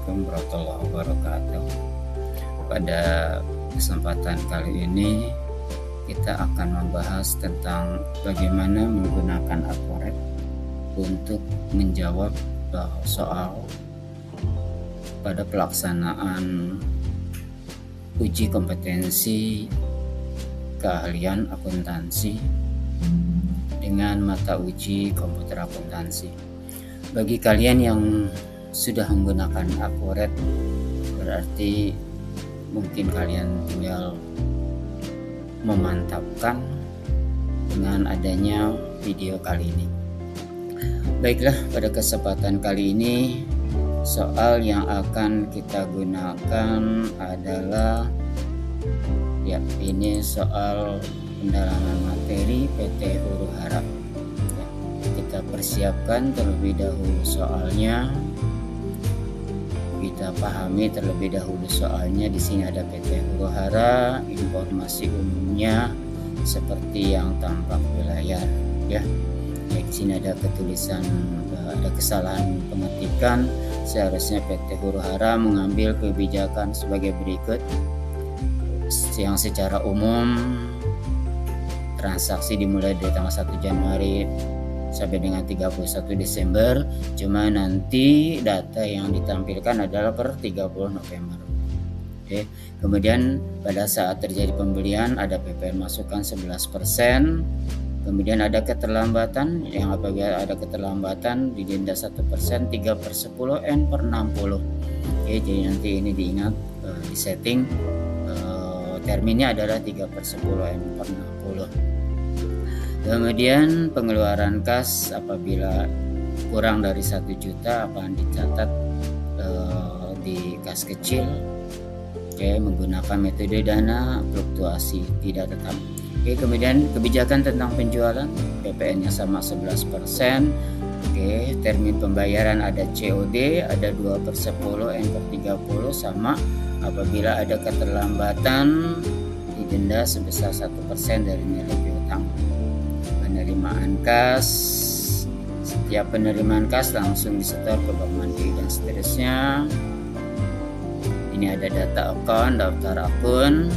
Assalamualaikum warahmatullahi wabarakatuh. Pada kesempatan kali ini kita akan membahas tentang bagaimana menggunakan Aquaret untuk menjawab soal pada pelaksanaan uji kompetensi keahlian akuntansi dengan mata uji komputer akuntansi. Bagi kalian yang sudah menggunakan Aquaret, berarti mungkin kalian tinggal memantapkan dengan adanya video kali ini. Baiklah, pada kesempatan kali ini soal yang akan kita gunakan adalah ini soal pendalaman materi PT Huru Hara. Kita persiapkan terlebih dahulu soalnya. Kita pahami terlebih dahulu soalnya. Di sini ada PT Huru Hara, informasi umumnya seperti yang tampak di layar, ya. Di sini ada ketulisan, ada kesalahan pengetikan. Seharusnya PT Huru Hara mengambil kebijakan sebagai berikut. Yang secara umum transaksi dimulai dari tanggal 1 Januari sampai dengan 31 Desember, cuma nanti data yang ditampilkan adalah per 30 November. Oke. Kemudian pada saat terjadi pembelian ada PPN masukan 11%. Kemudian ada keterlambatan, yang apabila ada keterlambatan didenda 1%, 3/10 N/60. Oke, jadi nanti ini diingat, di setting terminnya adalah 3/10 N/60. Kemudian pengeluaran kas apabila kurang dari 1 juta akan dicatat di kas kecil, menggunakan metode dana fluktuasi tidak tetap. Kemudian kebijakan tentang penjualan, PPN-nya sama 11%. Termin pembayaran ada COD, ada 2/10 N/30 sama. Apabila ada keterlambatan didenda sebesar 1% dari nilai piutang. Penerimaan kas, setiap penerimaan kas langsung disetor ke bank mandiri dan seterusnya. Ini ada data akun, daftar akun.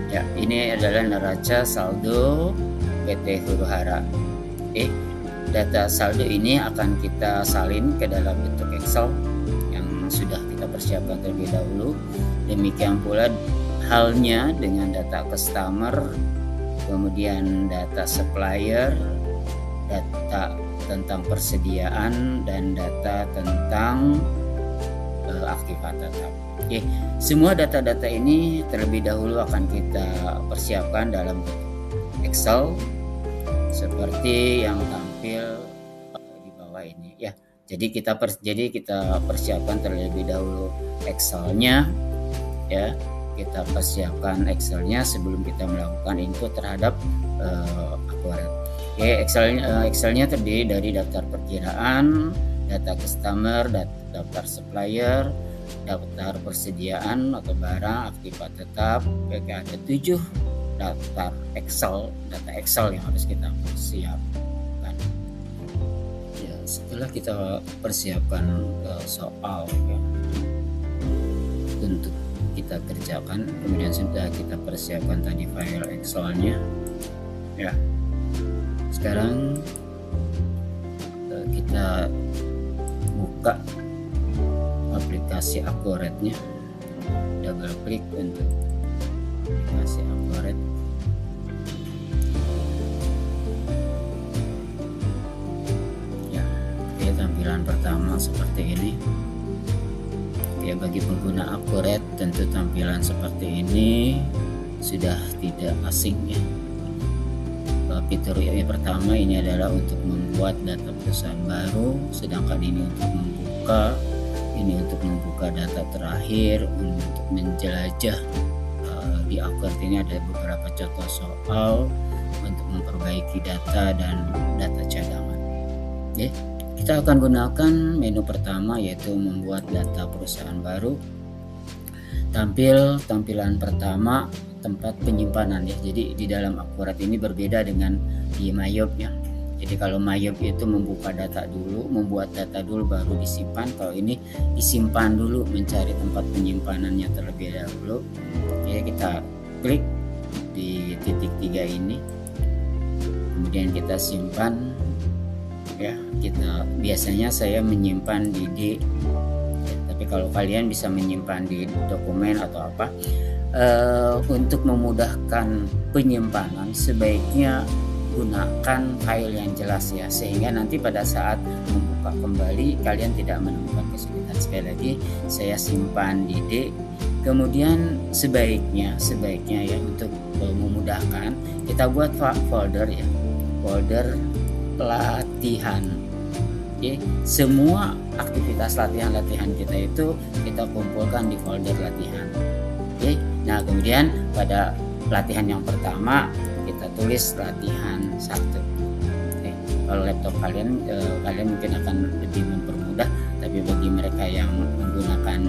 Ya, ini adalah neraca saldo PT Huru Hara. Data saldo ini akan kita salin ke dalam bentuk Excel yang sudah kita persiapkan terlebih dahulu. Demikian pula halnya dengan data customer, kemudian data supplier, data tentang persediaan, dan data tentang aktiva tetap. Semua data-data ini terlebih dahulu akan kita persiapkan dalam Excel seperti yang tampil di bawah ini, ya. Jadi kita persiapkan terlebih dahulu Excel-nya, ya. Kita persiapkan Excel-nya sebelum kita melakukan input terhadap Aquaret. Excel-nya terdiri dari daftar perkiraan, data customer, daftar supplier, daftar persediaan atau barang, aktiva tetap. Ada 7 daftar data Excel yang harus kita persiapkan. Ya, setelah kita persiapkan soal untuk kita kerjakan, kemudian sudah kita persiapkan tadi file Excel-nya, ya. Sekarang kita buka aplikasi Aquaret-nya, double klik untuk aplikasi Aquaret. Ya, tampilan pertama seperti ini. Bagi pengguna Aquaret tentu tampilan seperti ini sudah tidak asing, ya. Fitur yang pertama ini adalah untuk membuat data perusahaan baru, sedangkan ini untuk membuka data terakhir, untuk menjelajah. Di Aquaret ini ada beberapa contoh soal untuk memperbaiki data dan data cadangan. Kita akan gunakan menu pertama, yaitu membuat data perusahaan baru. Tampilan pertama tempat penyimpanan, ya. Jadi di dalam Aquaret ini berbeda dengan di Mayop, ya. Jadi Jadi kalau Mayop itu membuat data dulu baru disimpan. Kalau ini disimpan dulu, mencari tempat penyimpanannya terlebih dahulu. Oke, kita klik di titik 3 ini, kemudian kita simpan ya. Biasanya saya menyimpan di D, tapi kalau kalian bisa menyimpan di dokumen atau apa. Untuk memudahkan penyimpanan sebaiknya gunakan file yang jelas ya, sehingga nanti pada saat membuka kembali kalian tidak menemukan kesulitan. Sekali lagi saya simpan di D, kemudian sebaiknya ya untuk memudahkan kita buat folder ya, folder latihan. Oke, semua aktivitas latihan kita itu kita kumpulkan di folder latihan. Oke, nah kemudian pada latihan yang pertama kita tulis latihan 1. Oke, kalau laptop kalian mungkin akan lebih mempermudah, tapi bagi mereka yang menggunakan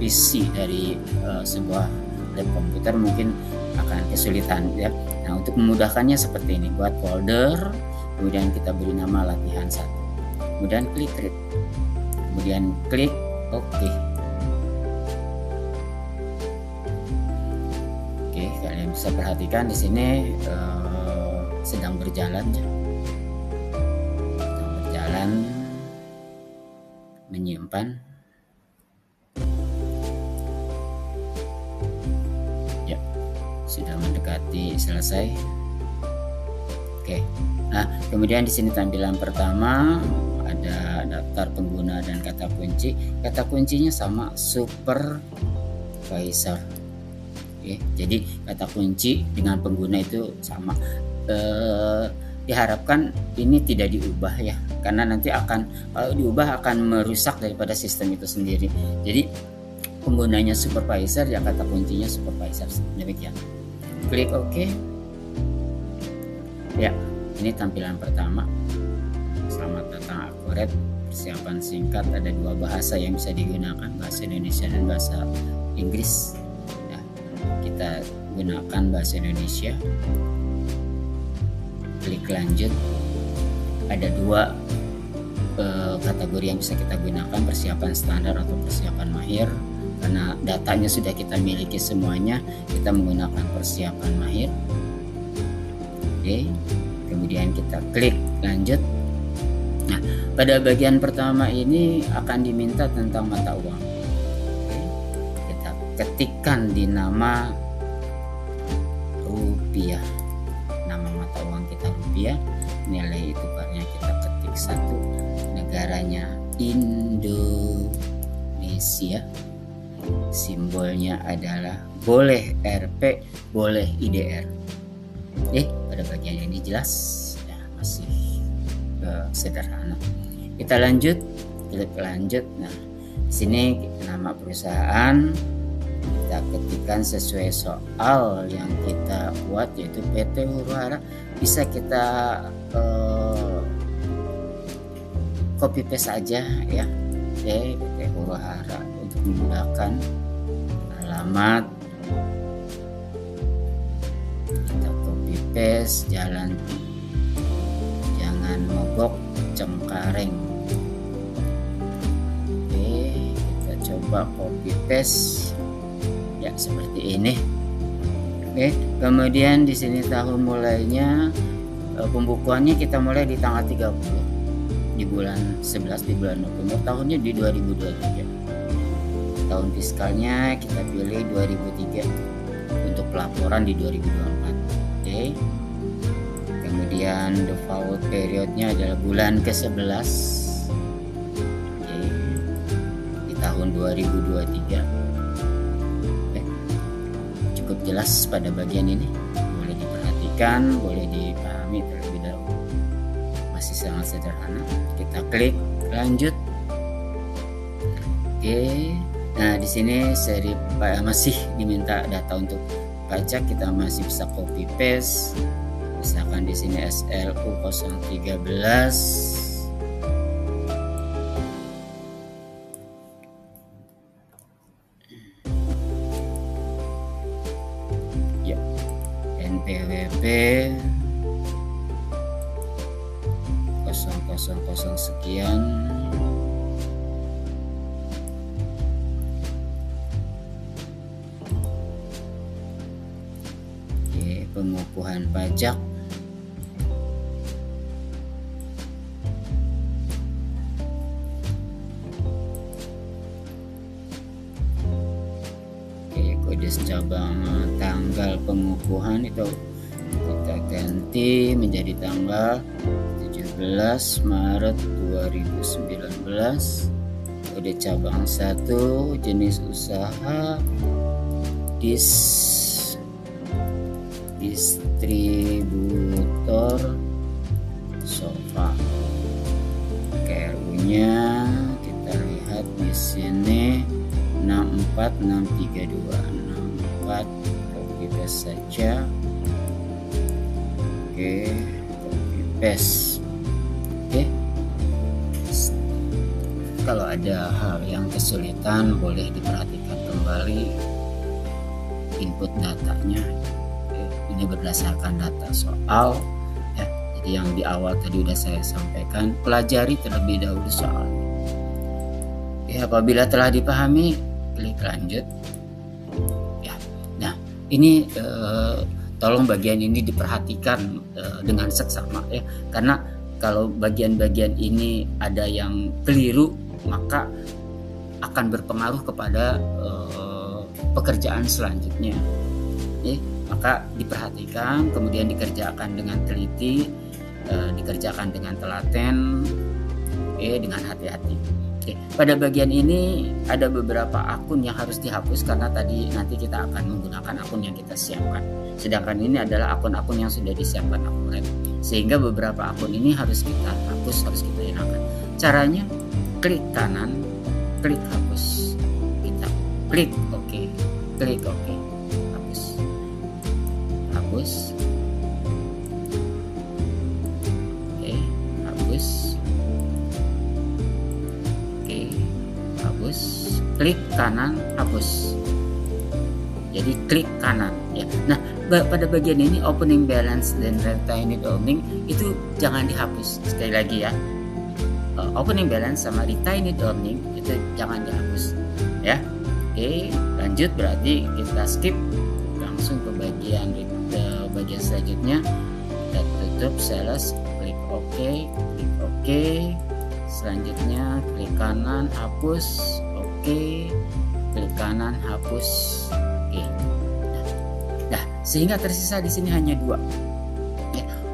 PC dari sebuah lab komputer mungkin akan kesulitan ya. Nah, untuk memudahkannya seperti ini, buat folder, kemudian kita beri nama latihan 1, kemudian klik read, kemudian klik OK. Oke, kalian bisa perhatikan di sini sedang berjalan menyimpan ya, sudah mendekati selesai. Oke, nah kemudian di sini tampilan pertama ada daftar pengguna dan kata kunci. Kata kuncinya sama, supervisor. Oke, jadi kata kunci dengan pengguna itu sama. Diharapkan ini tidak diubah ya, karena nanti kalau diubah akan merusak daripada sistem itu sendiri. Jadi penggunanya supervisor ya, kata kuncinya supervisor, demikian. Klik OK. Ya, ini tampilan pertama. Selamat datang Akuret. Persiapan singkat, ada 2 bahasa yang bisa digunakan, bahasa Indonesia dan bahasa Inggris. Ya, kita gunakan bahasa Indonesia. Klik lanjut. Ada 2 kategori yang bisa kita gunakan, persiapan standar atau persiapan mahir. Karena datanya sudah kita miliki semuanya, kita menggunakan persiapan mahir. Oke, kemudian kita klik lanjut. Nah, pada bagian pertama ini akan diminta tentang mata uang. Oke, kita ketikkan di nama rupiah. Nama mata uang kita rupiah, nilai tukarnya kita ketik 1, negaranya Indonesia, simbolnya adalah boleh RP, boleh IDR. Pada bagian ini jelas ya, masih sederhana. Kita lanjut, klik lanjut. Nah, di sini nama perusahaan kita ketikkan sesuai soal yang kita buat, yaitu PT Huru-Hara. Bisa kita copy paste aja ya. Oke, PT Huru-Hara untuk memudahkan. Alamat kita copy paste, jalan Jangan Mogok Cengkareng. Oke, kita coba copy paste ya seperti ini. Oke, kemudian di sini tahun mulainya, pembukuannya kita mulai di tanggal 30 di bulan 11 di bulan November, tahunnya di 2023. Tahun fiskalnya kita pilih 2003, untuk pelaporan di 2024. Oke. Kemudian default periodnya adalah bulan ke-11. Oke. Di tahun 2023. Oke. Cukup jelas pada bagian ini. Boleh diperhatikan, boleh dipahami terlebih dahulu. Masih sangat sederhana. Kita klik lanjut. Oke. Nah, di sini seri masih diminta data untuk pajak, kita masih bisa copy paste. Misalkan di sini SLU 013. Ya. NPWP sekian. Oke, pengukuhan pajak. Kode cabang tanggal pengukuhan itu kita ganti menjadi tanggal 17 Maret 2019. Kode cabang 1 jenis usaha distributor sofa. KRU-nya kita lihat di sini 64632 copy paste saja. Oke, copy paste. Oke. Kalau ada hal yang kesulitan boleh diperhatikan kembali input datanya. Oke, ini berdasarkan data soal ya. Jadi yang di awal tadi udah saya sampaikan, pelajari terlebih dahulu soal. Ya, apabila telah dipahami, klik lanjut. Ini tolong bagian ini diperhatikan dengan seksama ya, karena kalau bagian-bagian ini ada yang keliru maka akan berpengaruh kepada pekerjaan selanjutnya. Maka diperhatikan, kemudian dikerjakan dengan teliti, dikerjakan dengan telaten, dengan hati-hati. Pada bagian ini ada beberapa akun yang harus dihapus karena tadi nanti kita akan menggunakan akun yang kita siapkan. Sedangkan ini adalah akun-akun yang sudah disiapkan akurat. Sehingga beberapa akun ini harus kita hapus, harus kita hilangkan. Caranya klik kanan, klik hapus. Kita klik OK, klik OK, hapus. Hapus. Hapus. Klik kanan, hapus. Jadi klik kanan ya. Nah, pada bagian ini opening balance dan retained earning itu jangan dihapus. Sekali lagi ya, opening balance sama retained earning itu jangan dihapus ya. Oke, lanjut, berarti kita skip langsung ke bagian selanjutnya. Kita tutup sales, klik OK, klik OK. Selanjutnya klik kanan, hapus, OK, klik kanan, hapus, OK. Nah, sehingga tersisa di sini hanya dua,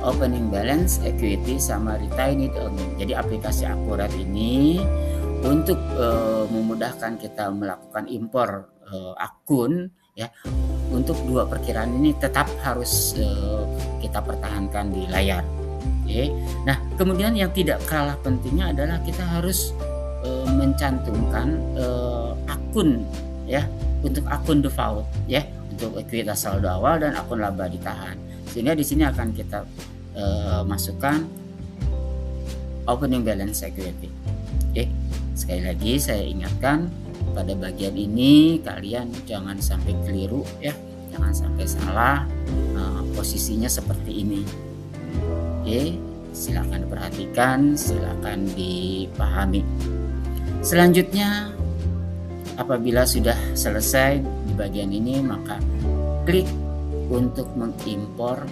opening balance, equity, sama retained earning. Jadi aplikasi akurat ini untuk memudahkan kita melakukan impor akun ya. Untuk dua perkiraan ini tetap harus kita pertahankan di layar. Nah, kemudian yang tidak kalah pentingnya adalah kita harus mencantumkan akun ya, untuk akun default ya, untuk ekuitas saldo awal dan akun laba ditahan. Sehingga di sini akan kita masukkan opening balance equity. Sekali lagi saya ingatkan, pada bagian ini kalian jangan sampai keliru ya, jangan sampai salah posisinya seperti ini. Silakan diperhatikan, silakan dipahami. Selanjutnya, apabila sudah selesai di bagian ini, maka klik untuk mengimpor.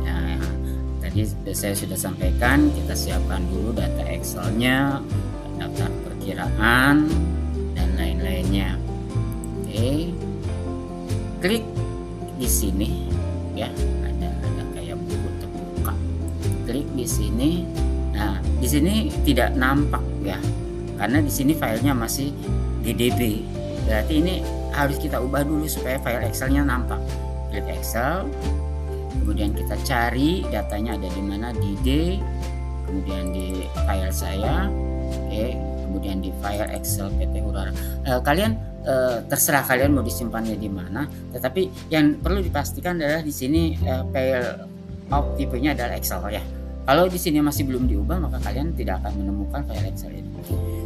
Nah, tadi saya sudah sampaikan, kita siapkan dulu data Excel-nya, daftar perkiraan dan lain-lainnya. Klik di sini ya. Klik di sini. Nah, di sini tidak nampak ya, karena di sini filenya masih GDB. Berarti ini harus kita ubah dulu supaya file Excel-nya nampak. Klik Excel, kemudian kita cari datanya ada di mana, di D, kemudian di file saya, kemudian di file Excel PT Hurara. Kalian terserah kalian mau disimpannya di mana, tetapi yang perlu dipastikan adalah di sini file tipenya adalah Excel ya. Kalau di sini masih belum diubah, maka kalian tidak akan menemukan file Excel ini.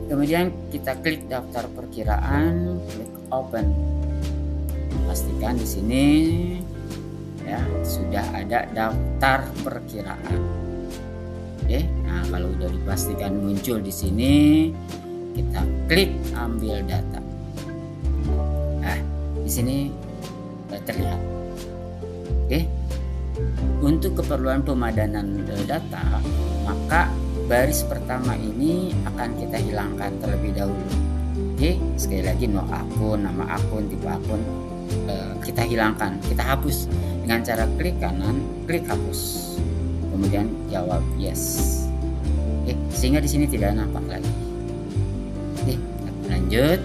Kemudian kita klik daftar perkiraan, klik open. Pastikan di sini ya sudah ada daftar perkiraan. Nah, kalau udah dipastikan muncul di sini, kita klik ambil data. Nah, di sini terlihat. Untuk keperluan pemadanan data, maka baris pertama ini akan kita hilangkan terlebih dahulu. Sekali lagi nama akun, tipe akun kita hilangkan, kita hapus dengan cara klik kanan, klik hapus, kemudian jawab yes. Sehingga di sini tidak nampak lagi. Lanjut.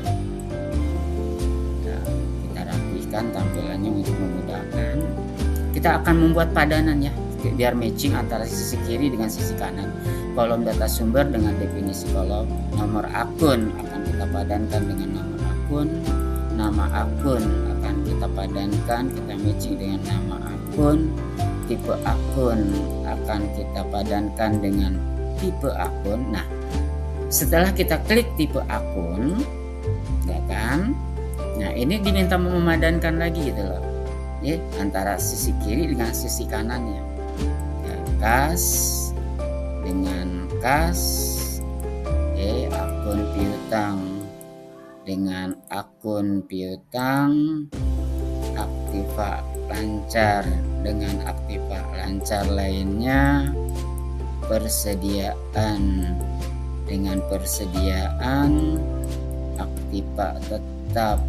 Kita rapikan tampilannya untuk memudahkan. Kita akan membuat padanan ya, biar matching antara sisi kiri dengan sisi kanan. Kolom data sumber dengan definisi kolom. Nomor akun akan kita padankan dengan nomor akun. Nama akun akan kita padankan, kita matching dengan nama akun. Tipe akun akan kita padankan dengan tipe akun. Nah, setelah kita klik tipe akun, ya kan? Nah, ini diminta memadankan lagi gitu loh. Antara sisi kiri dengan sisi kanannya. Kas dengan kas, akun piutang dengan akun piutang, aktiva lancar dengan aktiva lancar lainnya, persediaan dengan persediaan, aktiva tetap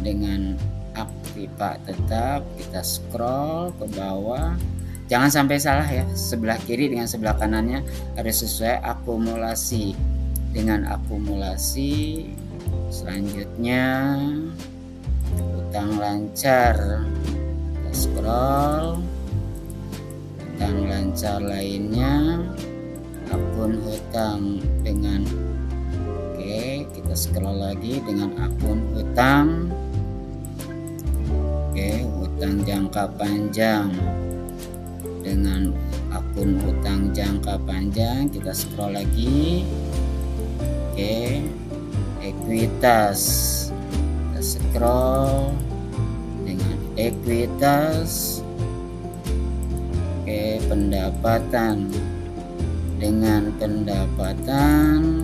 dengan aktiva tetap. Kita scroll ke bawah, jangan sampai salah ya, sebelah kiri dengan sebelah kanannya harus sesuai. Akumulasi dengan akumulasi. Selanjutnya utang lancar, kita scroll, utang lancar lainnya, akun hutang dengan kita scroll lagi dengan akun hutang. Hutang jangka panjang dengan akun hutang jangka panjang, kita scroll lagi. Ekuitas, kita scroll dengan ekuitas. Pendapatan dengan pendapatan.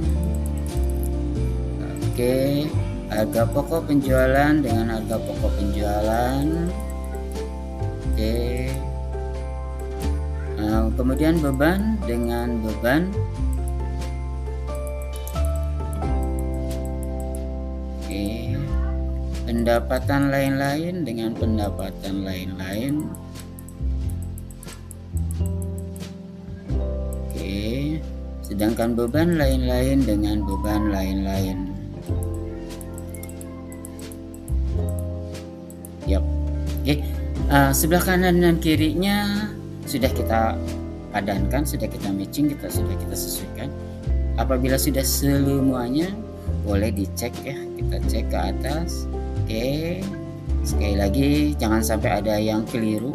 Harga pokok penjualan dengan harga pokok penjualan. Kemudian beban dengan beban. Pendapatan lain-lain dengan pendapatan lain-lain. Sedangkan beban lain-lain dengan beban lain-lain. Sebelah kanan dan kirinya sudah kita padankan, sudah kita matching, sudah kita sesuaikan. Apabila sudah semuanya, boleh dicek ya, kita cek ke atas. Sekali lagi jangan sampai ada yang keliru.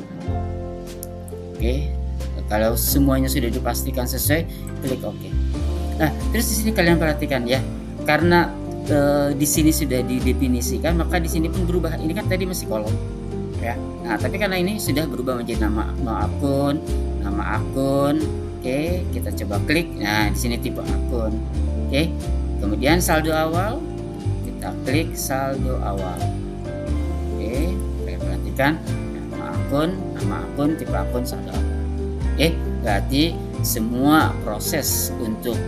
Kalau semuanya sudah dipastikan sesuai, klik OK. Nah, terus di sini kalian perhatikan ya, karena di sini sudah didefinisikan, maka di sini pun berubah. Ini kan tadi masih kolom ya. Nah, tapi karena ini sudah berubah menjadi nama akun. Kita coba klik. Nah, di sini tipe akun. Kemudian saldo awal, kita klik saldo awal. Kalian perhatikan nama akun, tipe akun, saldo awal. Berarti semua proses untuk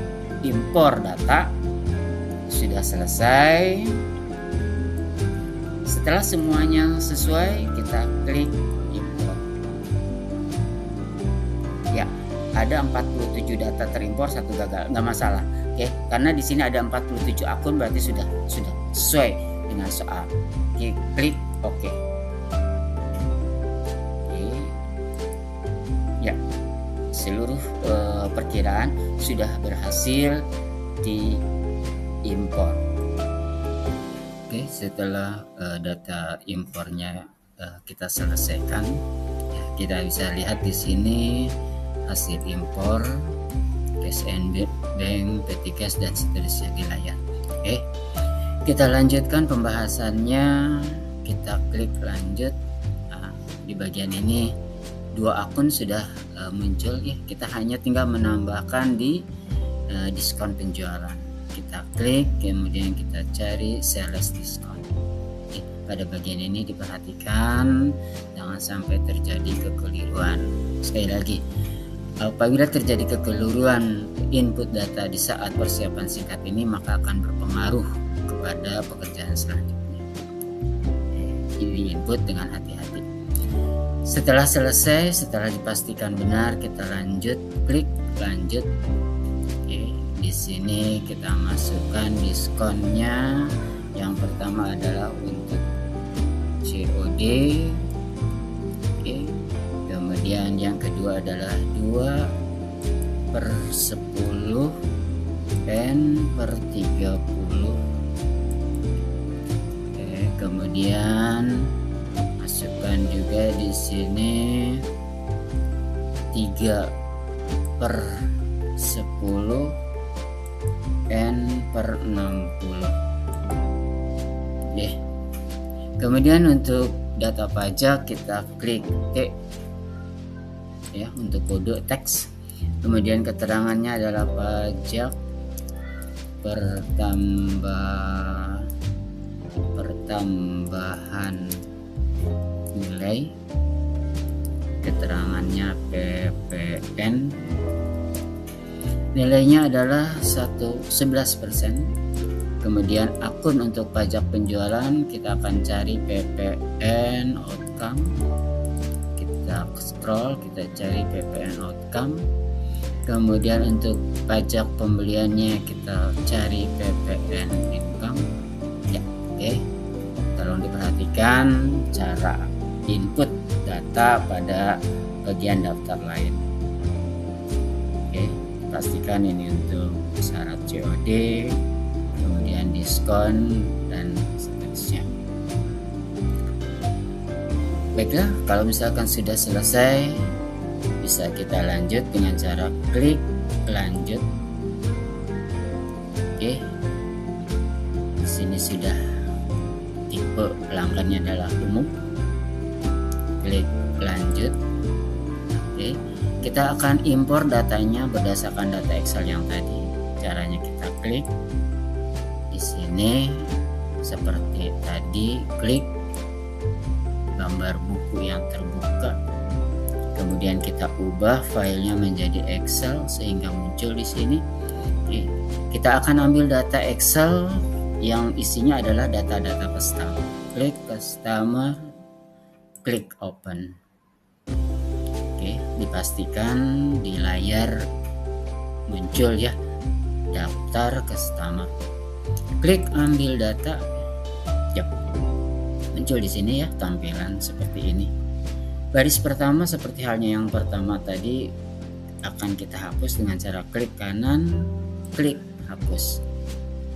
impor data sudah selesai. Setelah semuanya sesuai, kita klik import. Ya, ada 47 data terimpor, 1 gagal, nggak masalah. Karena di sini ada 47 akun, berarti sudah sesuai dengan soal. Klik OK. Ya, seluruh perkiraan sudah berhasil diimpor. Setelah data impornya kita selesaikan, kita bisa lihat di sini hasil impor, cash and bank, petty cash dan seterusnya di layar. Kita lanjutkan pembahasannya. Kita klik lanjut. Di bagian ini 2 akun sudah muncul ya. Kita hanya tinggal menambahkan di diskon penjualan. Kita klik, kemudian kita cari sales diskon. Pada bagian ini diperhatikan jangan sampai terjadi kekeliruan. Sekali lagi, apabila terjadi kekeliruan input data di saat persiapan singkat ini, maka akan berpengaruh kepada pekerjaan selanjutnya. Ini input dengan hati-hati. Setelah selesai, setelah dipastikan benar, kita lanjut, klik lanjut. Di sini kita masukkan diskonnya. Yang pertama adalah untuk COD. Kemudian yang kedua adalah 2/10 N/30. Kemudian masukkan juga di sini 3/10 N/60. Kemudian untuk data pajak kita klik T ya, untuk kode teks. Kemudian keterangannya adalah pajak pertambahan nilai, keterangannya PPN, nilainya adalah 11%. Kemudian akun untuk pajak penjualan kita akan cari PPN outcome. Kita scroll, kita cari PPN outcome. Kemudian untuk pajak pembeliannya kita cari PPN income. Ya, oke. Tolong diperhatikan cara input data pada bagian daftar lain. Oke, pastikan ini untuk syarat COD, kemudian diskon dan seterusnya. Baiklah, kalau misalkan sudah selesai, bisa kita lanjut dengan cara klik lanjut. Oke, di sini sudah tipe pelanggannya adalah umum. Klik lanjut. Oke, kita akan impor datanya berdasarkan data Excel yang tadi. Caranya kita klik di sini seperti tadi, klik gambar buku yang terbuka. Kemudian kita ubah filenya menjadi Excel sehingga muncul di sini. Oke, kita akan ambil data Excel yang isinya adalah data-data customer. Klik customer, klik open. Oke, dipastikan di layar muncul ya daftar customer. Klik ambil data. Yap, muncul di sini ya tampilan seperti ini. Baris pertama seperti halnya yang pertama tadi akan kita hapus dengan cara klik kanan, klik hapus.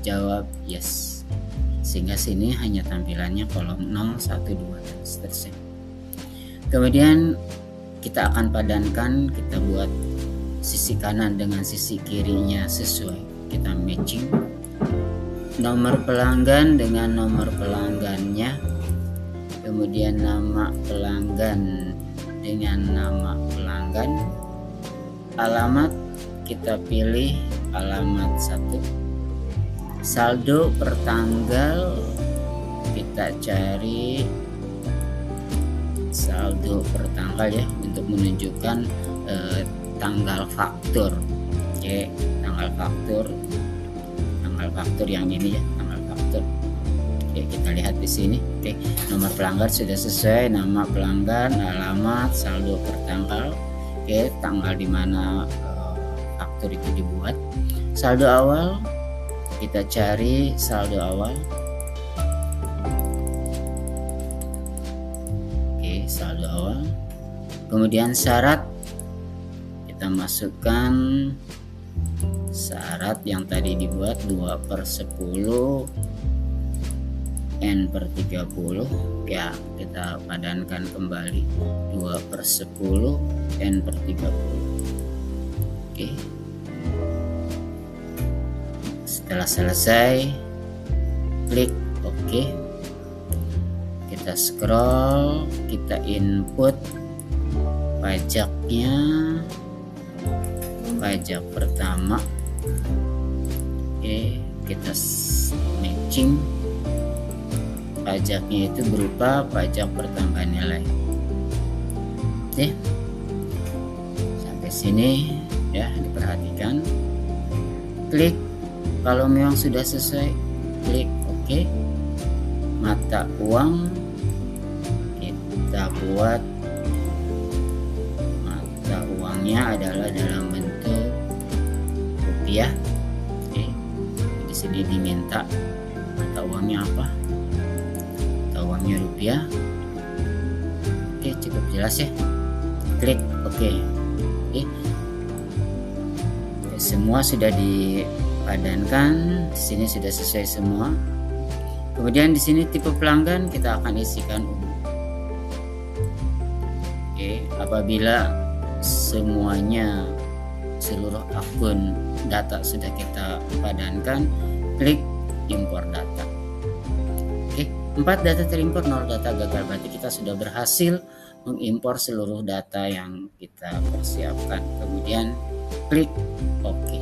Jawab yes. Sehingga sini hanya tampilannya kolom 0, 1, 2 dan seterusnya. Kemudian kita akan padankan, kita buat sisi kanan dengan sisi kirinya sesuai. Kita matching nomor pelanggan dengan nomor pelanggannya. Kemudian nama pelanggan dengan nama pelanggan. Alamat kita pilih alamat 1. Saldo per tanggal kita cari saldo per tanggal ya, untuk menunjukkan tanggal faktur. Oke, tanggal faktur yang ini ya, tanggal faktur. Oke, kita lihat di sini. Oke, nomor pelanggan sudah sesuai, nama pelanggan, alamat, saldo per tanggal. Oke, tanggal di mana faktur itu dibuat. Saldo awal kita cari saldo awal. Oke, saldo awal. Kemudian syarat kita masukkan syarat yang tadi dibuat 2/10 N/30 ya, kita padankan kembali 2/10 N/30. Oke, setelah selesai klik OK. Kita scroll, kita input pajaknya, pajak pertama. Oke, kita matching. Pajaknya itu berupa pajak pertambahan nilai. Oke, sampai sini ya, diperhatikan. Klik kalau memang sudah selesai, klik OK. Mata uang kita buat, mata uangnya adalah dalam bentuk rupiah. Oke, di sini diminta mata uangnya apa? Mata uangnya rupiah. Oke, cukup jelas ya. Klik OK. Oke, semua sudah dipadankan. Di sini sudah selesai semua. Kemudian di sini tipe pelanggan kita akan isikan umum. Oke, apabila semuanya, seluruh akun data sudah kita padankan, klik impor data. Oke, 4 data terimpor, 0 data gagal. Berarti kita sudah berhasil mengimpor seluruh data yang kita persiapkan. Kemudian klik OK.